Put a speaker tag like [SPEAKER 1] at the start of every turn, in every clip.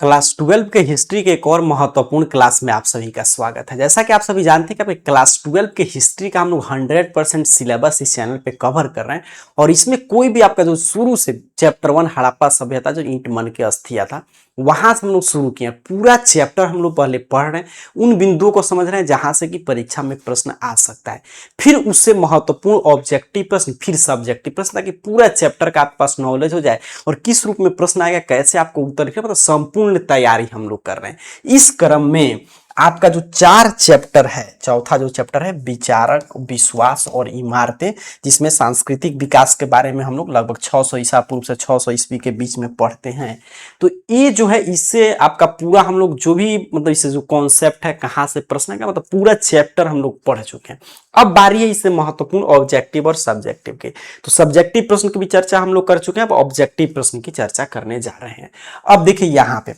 [SPEAKER 1] Class 12 के history के एक और महत्वपूर्ण क्लास में आप सभी का स्वागत है। जैसा कि आप सभी जानते हैं कि आपके क्लास 12 के हिस्ट्री का हम लोग 100% सिलेबस इस चैनल पे कवर कर रहे हैं और इसमें कोई भी आपका जो शुरू से चैप्टर 1 हड़प्पा सभ्यता जो ईंट मन के अस्थिया था वहां से हम लोग शुरू किए। पूरा चैप्टर हम लोग पहले पढ़ रहे हैं, उन बिंदुओं को समझ रहे हैं जहां से कि परीक्षा में प्रश्न आ सकता है, फिर उससे महत्वपूर्ण ऑब्जेक्टिव प्रश्न, फिर सब्जेक्टिव प्रश्न, ताकि पूरा चैप्टर का आपके पास नॉलेज हो जाए और किस रूप में प्रश्न आएगा, कैसे आपको उत्तर लिखना, मतलब संपूर्ण तैयारी हम लोग कर रहे हैं। इस क्रम में आपका जो 4 चैप्टर है, चौथा जो चैप्टर है विचारक, विश्वास और इमारतें, जिसमें सांस्कृतिक विकास के बारे में हम लोग लगभग 600 ईसा पूर्व से 600 ईस्वी के बीच में पढ़ते हैं। तो ये जो है इससे आपका पूरा हम लोग जो भी मतलब इससे जो कॉन्सेप्ट है, कहाँ से प्रश्न है, मतलब पूरा चैप्टर हम लोग पढ़ चुके हैं। अब बारी है इससे महत्वपूर्ण ऑब्जेक्टिव और सब्जेक्टिव के। तो सब्जेक्टिव प्रश्न की भी चर्चा हम लोग कर चुके हैं, अब ऑब्जेक्टिव प्रश्न की चर्चा करने जा रहे हैं। अब देखिए यहाँ पे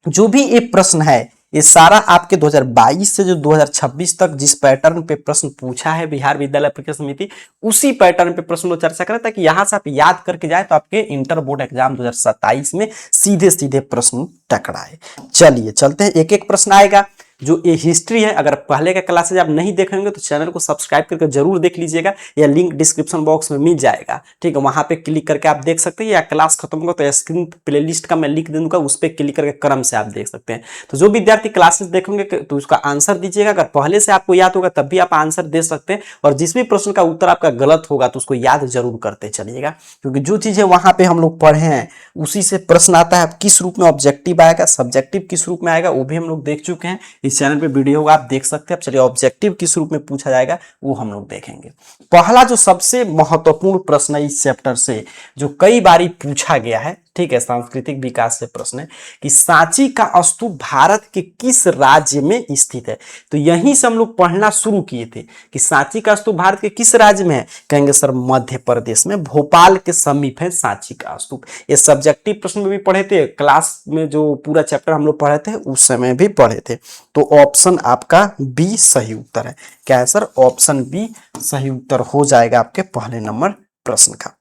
[SPEAKER 1] जो भी ये प्रश्न है, ये सारा आपके 2022 से जो 2026 तक जिस पैटर्न पे प्रश्न पूछा है बिहार विद्यालय परीक्षा समिति, उसी पैटर्न पे प्रश्न लोग चर्चा करें, ताकि यहां से आप याद करके जाए तो आपके इंटर बोर्ड एग्जाम 2027 में सीधे सीधे प्रश्न टकराए। चलिए चलते हैं, एक एक प्रश्न आएगा। जो ये हिस्ट्री है, अगर पहले का क्लासेज आप नहीं देखेंगे तो चैनल को सब्सक्राइब करके जरूर देख लीजिएगा, या लिंक डिस्क्रिप्शन बॉक्स में मिल जाएगा, ठीक है, वहां पे क्लिक करके आप देख सकते हैं, या क्लास खत्म होगा तो स्क्रीन प्लेलिस्ट का मैं लिंक दे दूंगा, उस पर क्लिक करके क्रम से आप देख सकते हैं। तो जो विद्यार्थी क्लासेस देखेंगे तो उसका आंसर दीजिएगा, अगर पहले से आपको याद होगा तब भी आप आंसर दे सकते हैं, और जिस भी प्रश्न का उत्तर आपका गलत होगा तो उसको याद जरूर करते चलिएगा, क्योंकि जो चीजें वहां पे हम लोग पढ़े हैं उसी से प्रश्न आता है। किस रूप में ऑब्जेक्टिव आएगा, सब्जेक्टिव किस रूप में आएगा, वो भी हम लोग देख चुके हैं, इस चैनल पे वीडियो आप देख सकते हैं। अब चलिए ऑब्जेक्टिव किस रूप में पूछा जाएगा वो हम लोग देखेंगे। पहला जो सबसे महत्वपूर्ण प्रश्न है इस चैप्टर से, जो कई बारी पूछा गया है, ठीक है, सांस्कृतिक विकास से प्रश्न है कि सांची का स्तूप भारत के किस राज्य में स्थित है। तो यहीं से हम लोग पढ़ना शुरू किए थे कि सांची का स्तूप भारत के किस राज्य में है, कहेंगे सर मध्य प्रदेश में, भोपाल के समीप है सांची का स्तूप। ये सब्जेक्टिव प्रश्न में भी पढ़े थे, क्लास में जो पूरा चैप्टर हम लोग पढ़े थे उस समय भी पढ़े थे। तो ऑप्शन आपका बी सही उत्तर है। क्या है सर? ऑप्शन बी सही उत्तर हो जाएगा आपके पहले नंबर प्रश्न का।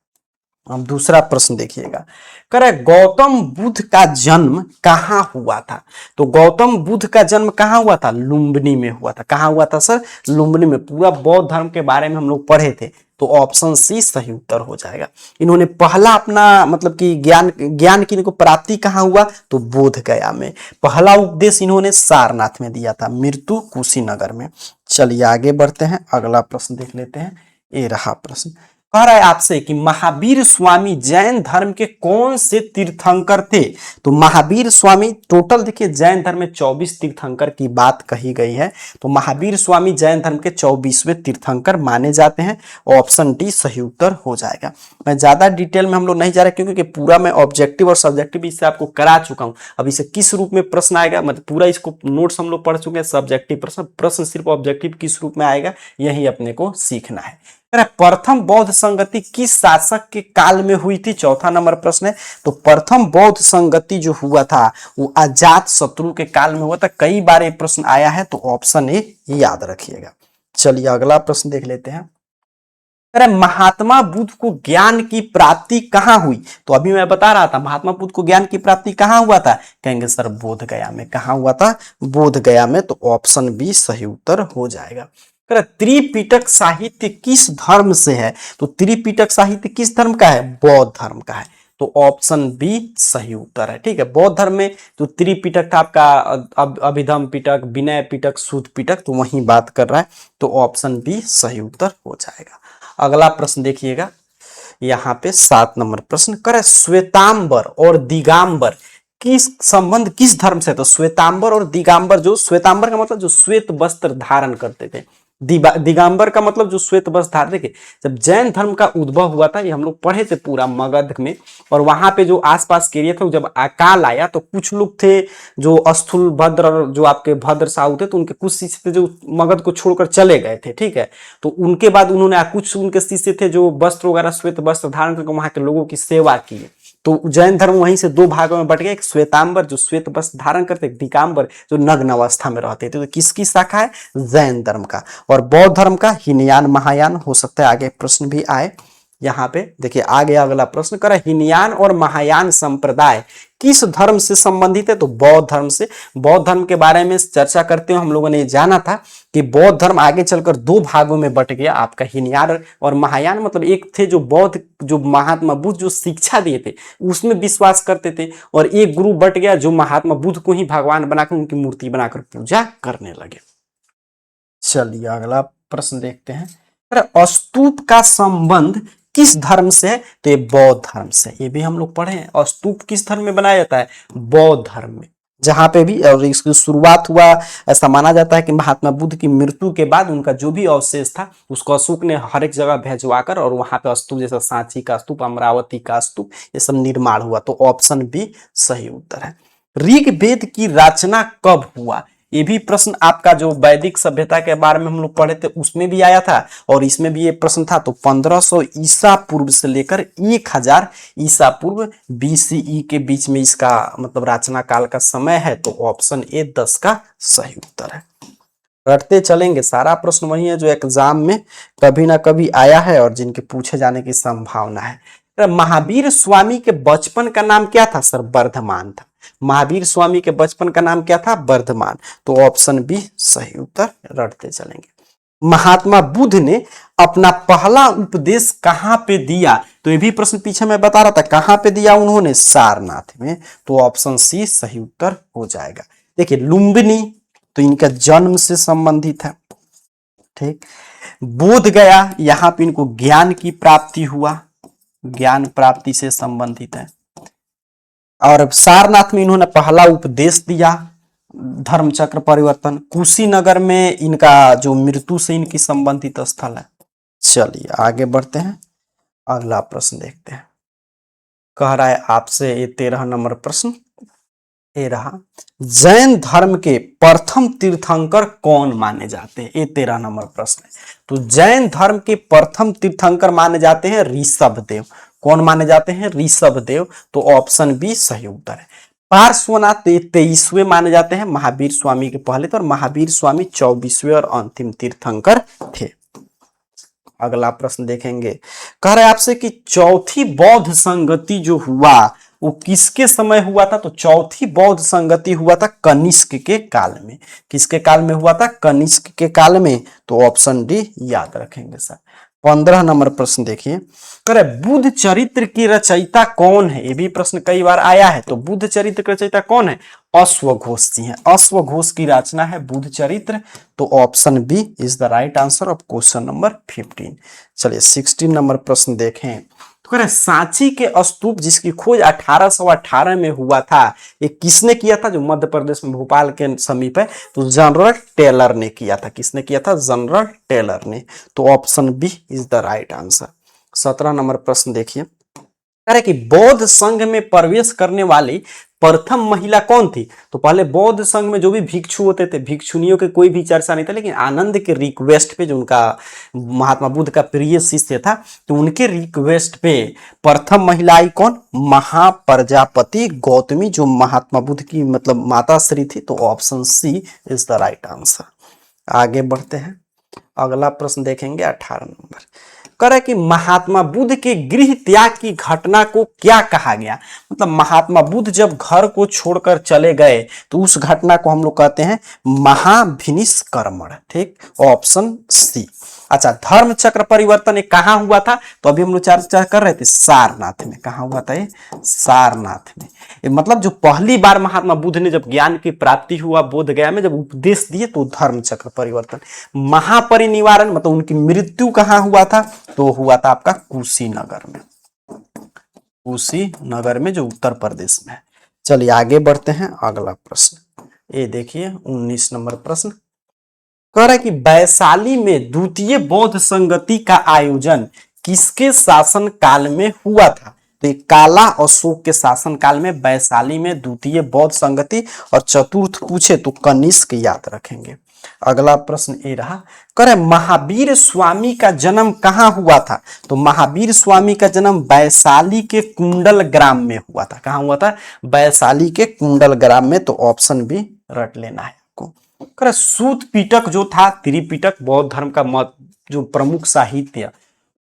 [SPEAKER 1] अब दूसरा प्रश्न देखिएगा, करे गौतम बुद्ध का जन्म कहाँ हुआ था। तो गौतम बुद्ध का जन्म कहाँ हुआ था? लुम्बिनी में हुआ था। कहाँ हुआ था सर? लुम्बिनी में। पूरा बौद्ध धर्म के बारे में हम लोग पढ़े थे, तो ऑप्शन सी सही उत्तर हो जाएगा। इन्होंने पहला अपना मतलब कि ज्ञान की इनको प्राप्ति कहाँ हुआ? तो बोध गया में। पहला उपदेश इन्होंने सारनाथ में दिया था, मृत्यु कुशीनगर में। चलिए आगे बढ़ते हैं, अगला प्रश्न देख लेते हैं। ये रहा प्रश्न, कह रहा है आपसे कि महावीर स्वामी जैन धर्म के कौन से तीर्थंकर थे। तो महावीर स्वामी, टोटल देखिए जैन धर्म में 24 तीर्थंकर की बात कही गई है, तो महावीर स्वामी जैन धर्म के 24वें तीर्थंकर माने जाते हैं। ऑप्शन डी सही उत्तर हो जाएगा। मैं ज्यादा डिटेल में हम लोग नहीं जा रहे, क्योंकि पूरा मैं ऑब्जेक्टिव और सब्जेक्टिव इससे आपको करा चुका हूं। अब इसे किस रूप में प्रश्न आएगा, मतलब पूरा इसको नोट्स हम लोग पढ़ चुके हैं। सब्जेक्टिव प्रश्न सिर्फ ऑब्जेक्टिव किस रूप में आएगा यही अपने को सीखना है। प्रथम बौद्ध संगति किस शासक के काल में हुई थी? चौथा नंबर प्रश्न है। तो प्रथम बौद्ध संगति जो हुआ था वो अजात शत्रु के काल में हुआ था। कई बार ये प्रश्न आया है, तो ऑप्शन ए याद रखिएगा। चलिए अगला प्रश्न देख लेते हैं। अरे महात्मा बुद्ध को ज्ञान की प्राप्ति कहां हुई? तो अभी मैं बता रहा था महात्मा बुद्ध को ज्ञान की प्राप्ति कहां हुआ था, कहेंगे सर बोध गया में। कहां हुआ था? बोध गया में। तो ऑप्शन बी सही उत्तर हो जाएगा। त्रिपिटक साहित्य किस धर्म से है? तो त्रिपिटक साहित्य किस धर्म का है? बौद्ध धर्म का है। तो ऑप्शन बी सही उत्तर है, ठीक है। बौद्ध धर्म में जो त्रिपिटक था आपका अभिधम पिटक, विनय पिटक, सुध पिटक, तो वही बात कर रहा है। तो ऑप्शन बी सही उत्तर हो जाएगा। अगला प्रश्न देखिएगा, यहाँ पे 7 नंबर प्रश्न, करे श्वेतांबर और दिगंबर किस संबंध किस धर्म से? तो श्वेतांबर और दिगंबर, जो श्वेतांबर का मतलब जो श्वेत वस्त्र धारण करते थे, दिगंबर का मतलब जो श्वेत वस्त्र धारण। देखिए जब जैन धर्म का उद्भव हुआ था, ये हम लोग पढ़े थे पूरा मगध में, और वहां पे जो आसपास के एरिया था, जब अकाल आया तो कुछ लोग थे जो स्थूल भद्र और जो आपके भद्र साहू थे, तो उनके कुछ शिष्य थे जो मगध को छोड़कर चले गए थे, ठीक है। तो उनके बाद उन्होंने कुछ उनके शिष्य थे जो वस्त्र वगैरह श्वेत वस्त्र धारण करके वहां के लोगों की सेवा की। तो जैन धर्म वहीं से 2 भागों में बट गया, एक श्वेतांबर जो श्वेत वस्त्र धारण करते, दिगंबर जो नग्न अवस्था में रहते थे। तो किसकी शाखा है? जैन धर्म का। और बौद्ध धर्म का हीनयान महायान हो सकता है आगे प्रश्न भी आए। यहाँ पे देखिए आगे अगला प्रश्न करें, हीनयान और महायान संप्रदाय किस धर्म से संबंधित है? तो बौद्ध धर्म से। बौद्ध धर्म के बारे में चर्चा करते हुए हम लोगों ने जाना था कि बौद्ध धर्म आगे चलकर दो भागों में बट गया, आपका हीनयान और महायान। मतलब एक थे जो बौद्ध, जो महात्मा बुद्ध जो शिक्षा दिए थे उसमें विश्वास करते थे, और एक ग्रुप बट गया जो महात्मा बुद्ध को ही भगवान बनाकर उनकी मूर्ति बनाकर पूजा करने लगे। चलिए अगला प्रश्न देखते हैं, स्तूप का संबंध किस धर्म से है? तो ये बौद्ध धर्म से। ये भी हम लोग पढ़े हैं। और स्तूप किस धर्म में बनाया जाता है? बौद्ध धर्म में। जहां पे भी, और इसकी शुरुआत हुआ, ऐसा माना जाता है कि महात्मा बुद्ध की मृत्यु के बाद उनका जो भी अवशेष था उसको अशोक ने हर एक जगह भेजवाकर और वहां पे स्तूप, जैसा सांची का स्तूप, अमरावती का स्तूप, ये सब निर्माण हुआ। तो ऑप्शन बी सही उत्तर है। ऋग्वेद की रचना कब हुआ? ये भी प्रश्न आपका जो वैदिक सभ्यता के बारे में हम लोग पढ़े थे उसमें भी आया था, और इसमें भी ये प्रश्न था। तो 1500 ईसा पूर्व से लेकर 1000 ईसा पूर्व BCE के बीच में इसका मतलब रचना काल का समय है। तो ऑप्शन ए 10 का सही उत्तर है। रटते चलेंगे, सारा प्रश्न वही है जो एग्जाम में कभी ना कभी आया है और जिनके पूछे जाने की संभावना है। महावीर स्वामी के बचपन का नाम क्या था? सर वर्धमान था। महावीर स्वामी के बचपन का नाम क्या था? वर्धमान। तो ऑप्शन बी सही उत्तर। रटते चलेंगे। महात्मा बुद्ध ने अपना पहला उपदेश कहां पे दिया? तो ये भी प्रश्न पीछे मैं बता रहा था, कहां पे दिया उन्होंने? सारनाथ में। तो ऑप्शन सी सही उत्तर हो जाएगा। देखिए लुम्बिनी, तो इनका जन्म से संबंधित है, ठीक। बोध गया, यहां पे इनको ज्ञान की प्राप्ति हुआ, ज्ञान प्राप्ति से संबंधित है। और सारनाथ में इन्होंने पहला उपदेश दिया, धर्म चक्र परिवर्तन। कुशीनगर में इनका जो मृत्यु से इनकी संबंधित स्थल है। चलिए आगे बढ़ते हैं, अगला प्रश्न देखते हैं। कह रहा है आपसे ये 13 नंबर प्रश्न, ये रहा, जैन धर्म के प्रथम तीर्थंकर कौन माने जाते हैं? ये 13 नंबर प्रश्न है। तो जैन धर्म के प्रथम तीर्थंकर माने जाते हैं ऋषभदेव। कौन माने जाते हैं? ऋषभदेव। तो ऑप्शन बी सही उत्तर है। पार्श्वनाथ 23वें माने जाते हैं, महावीर स्वामी के पहले थे, और महावीर स्वामी 24वें और अंतिम तीर्थंकर थे। अगला प्रश्न देखेंगे, कह रहे आपसे कि चौथी बौद्ध संगति जो हुआ वो किसके समय हुआ था? तो चौथी बौद्ध संगति हुआ था कनिष्क के काल में। किसके काल में हुआ था? कनिष्क के काल में। तो ऑप्शन डी याद रखेंगे सर। 15 नंबर प्रश्न देखिए, करे बुद्ध चरित्र की रचयिता कौन है? ये भी प्रश्न कई बार आया है। तो बुद्ध चरित्र की रचयिता कौन है? अश्वघोष जी हैं। अश्वघोष की रचना है बुद्ध चरित्र। तो option B is the right answer of question number 15। चलिए 16 नंबर प्रश्न देखें, तो कह रहे सांची के स्तूप जिसकी खोज 1818 में हुआ था, ये किसने किया था? जो मध्य प्रदेश में भोपाल के समीप है। तो जनरल टेलर ने किया था। किसने किया था? जनरल टेलर ने। तो option B is the right answer. 17 number प्रश्न देखिए, कह रहे कि बौद्ध संघ में प्रवेश करने वाली प्रथम महिला कौन थी? तो पहले बौद्ध संघ में जो भी भिक्षु होते थे, भिक्षुनियों के कोई भी चर्चा नहीं था, लेकिन आनंद के रिक्वेस्ट पे, जो उनका महात्मा बुद्ध का प्रिय शिष्य था, तो उनके रिक्वेस्ट पे प्रथम महिला आई कौन? महाप्रजापति गौतमी, जो महात्मा बुद्ध की मतलब माता श्री थी। तो option C is the right answer. आगे बढ़ते हैं, अगला प्रश्न देखेंगे 18 नंबर, करे कि महात्मा बुद्ध के गृह त्याग की घटना को क्या कहा गया? मतलब महात्मा बुद्ध जब घर को छोड़कर चले गए तो उस घटना को हम लोग कहते हैं महाभिनिष्क्रमण, ठीक। Option C. अच्छा, धर्म चक्र परिवर्तन कहाँ हुआ था? तो अभी हम लोग चर्चा कर रहे थे सारनाथ में। कहाँ हुआ था ये? सारनाथ में। मतलब जो पहली बार महात्मा बुद्ध ने जब ज्ञान की प्राप्ति हुआ बोध गया में, जब उपदेश दिए, तो धर्म चक्र परिवर्तन। महापरिनिवारण मतलब उनकी मृत्यु कहाँ हुआ था? तो हुआ था आपका कुशीनगर में। कुशीनगर में, जो उत्तर प्रदेश में है। चलिए आगे बढ़ते हैं, अगला प्रश्न ये देखिए 19 नंबर प्रश्न, कह रहा है कि वैशाली में द्वितीय बौद्ध संगति का आयोजन किसके शासन काल में हुआ था? तो काला अशोक के शासन काल में वैशाली में द्वितीय बौद्ध संगति, और चतुर्थ पूछे तो कनिष्क याद रखेंगे। अगला प्रश्न ये रहा, करे महावीर स्वामी का जन्म कहाँ हुआ था? तो महावीर स्वामी का जन्म वैशाली के कुंडल ग्राम में हुआ था। कहाँ हुआ था? वैशाली के कुंडल ग्राम में। तो ऑप्शन बी रट लेना है आपको। करे सूत पिटक जो था, त्रिपिटक बौद्ध धर्म का जो प्रमुख साहित्य,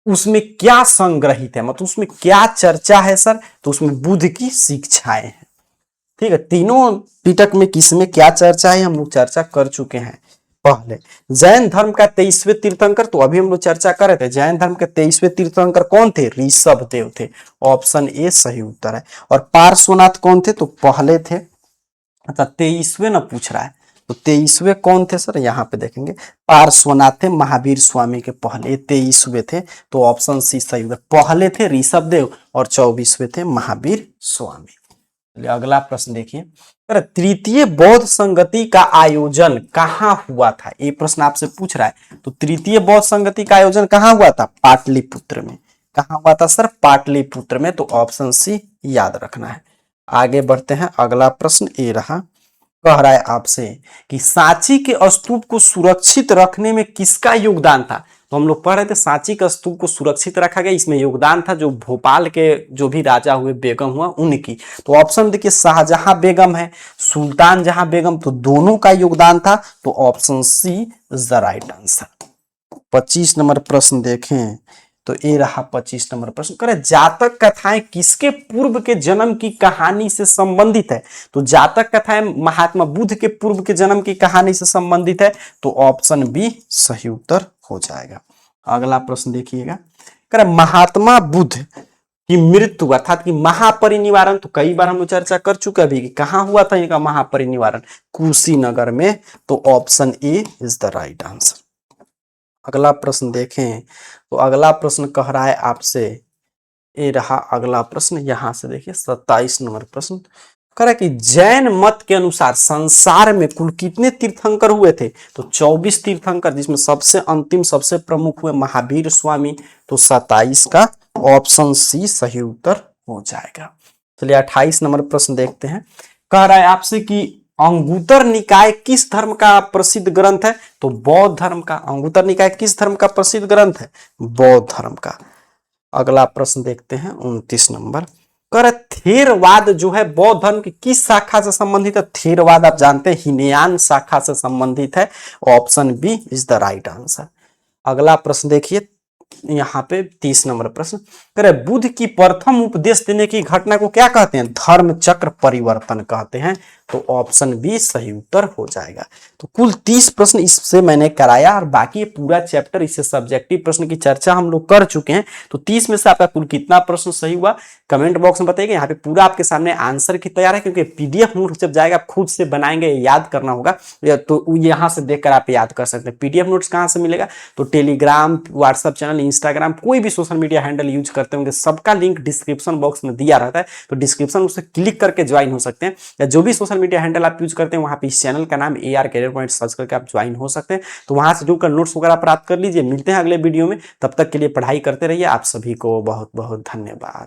[SPEAKER 1] उसमें क्या संग्रहित है, मतलब उसमें क्या चर्चा है सर, तो उसमें बुद्ध की शिक्षाएं हैं। ठीक है, तीनों पिटक में किसमें क्या चर्चा है हम लोग चर्चा कर चुके हैं पहले। जैन धर्म का 23वें तीर्थंकर, तो अभी हम लोग चर्चा कर रहे थे, जैन धर्म के 23वें तीर्थंकर कौन थे, ऋषभ देव थे, ऑप्शन ए सही उत्तर है। और पार्श्वनाथ कौन थे, तो पहले थे, अच्छा 23वें ना पूछ रहा है, तो 23वें कौन थे सर, यहाँ पे देखेंगे पार्श्वनाथ थे, महावीर स्वामी के पहले 23वें थे, तो ऑप्शन सी सही होगा। पहले थे ऋषभ देव और 24वें थे महावीर स्वामी। चलिए अगला प्रश्न देखिए, तृतीय बौद्ध संगति का आयोजन कहाँ हुआ था, ये प्रश्न आपसे पूछ रहा है। तो तृतीय बौद्ध संगति का आयोजन कहाँ हुआ था, पाटलिपुत्र में। कहाँ हुआ था सर, पाटलिपुत्र में, तो ऑप्शन सी याद रखना है। आगे बढ़ते हैं, अगला प्रश्न ये रहा, कह रहा है आपसे कि सांची के स्तूप को सुरक्षित रखने में किसका योगदान था। तो हम लोग पढ़ रहे थे सांची का स्तूप को सुरक्षित रखा गया, इसमें योगदान था जो भोपाल के जो भी राजा हुए, बेगम हुआ उनकी। तो ऑप्शन देखिए शाहजहां बेगम है, सुल्तान जहां बेगम, तो दोनों का योगदान था, तो option C is the right answer. 25 number प्रश्न देखें, तो ये रहा 25 नंबर प्रश्न, करे जातक कथाएं किसके पूर्व के जन्म की कहानी से संबंधित है। तो जातक कथाएं महात्मा बुद्ध के पूर्व के जन्म की कहानी से संबंधित है, तो ऑप्शन बी सही उत्तर हो जाएगा। अगला प्रश्न देखिएगा, करे महात्मा बुद्ध की मृत्यु अर्थात कि महापरिनिवारण, तो कई बार हम लोग चर्चा कर चुके अभी कि कहाँ हुआ था इनका महापरिनिवारण, कुशीनगर में, तो option A is the right answer. अगला प्रश्न देखें, तो अगला प्रश्न कह रहा है आपसे, ये रहा अगला प्रश्न, यहां से देखिए 27 नंबर प्रश्न कह रहा है कि जैन मत के अनुसार संसार में कुल कितने तीर्थंकर हुए थे। तो 24 तीर्थंकर, जिसमें सबसे अंतिम सबसे प्रमुख हुए महावीर स्वामी, तो 27 का ऑप्शन सी सही उत्तर हो जाएगा। चलिए 28 नंबर प्रश्न देखते हैं, कह रहा है आपसे कि अंगुतर निकाय किस धर्म का प्रसिद्ध ग्रंथ है। तो बौद्ध धर्म का। अंगुतर निकाय किस धर्म का प्रसिद्ध ग्रंथ है, बौद्ध धर्म का। अगला प्रश्न देखते हैं 29 नंबर, कर थेरवाद जो है बौद्ध धर्म की किस शाखा से संबंधित है। थेरवाद आप जानते हैं हीनयान शाखा से संबंधित है, option B is the right answer. अगला प्रश्न देखिए, यहाँ पे 30 नंबर प्रश्न, करे बुद्ध की प्रथम उपदेश देने की घटना को क्या कहते हैं, धर्म चक्र परिवर्तन कहते हैं, तो ऑप्शन बी सही उत्तर हो जाएगा। तो कुल 30 प्रश्न इससे मैंने कराया, और बाकी पूरा चैप्टर इससे सब्जेक्टिव प्रश्न की चर्चा हम लोग कर चुके हैं। तो 30 में से आपका कुल कितना प्रश्न सही हुआ कमेंट बॉक्स में बताइएगा। यहाँ पे पूरा आपके सामने आंसर की तैयार है, क्योंकि पीडीएफ नोट जब जाएगा आप खुद से बनाएंगे, याद करना होगा, तो यहाँ से देखकर आप याद कर सकते हैं। पीडीएफ नोट्स कहाँ से मिलेगा, तो टेलीग्राम, व्हाट्सएप चैनल, इंस्टाग्राम, कोई भी सोशल मीडिया हैंडल यूज करते होंगे, सबका लिंक डिस्क्रिप्शन बॉक्स में दिया रहता है, तो डिस्क्रिप्शन उससे क्लिक करके ज्वाइन हो सकते हैं। या जो भी सोशल मीडिया हैंडल आप यूज करते हैं वहां पे इस चैनल का नाम AR कैरियर पॉइंट सर्च करके आप ज्वाइन हो सकते हैं। तो वहां से जुड़कर नोट्स वगैरह प्राप्त कर लीजिए। मिलते हैं अगले वीडियो में, तब तक के लिए पढ़ाई करते रहिए। आप सभी को बहुत बहुत धन्यवाद।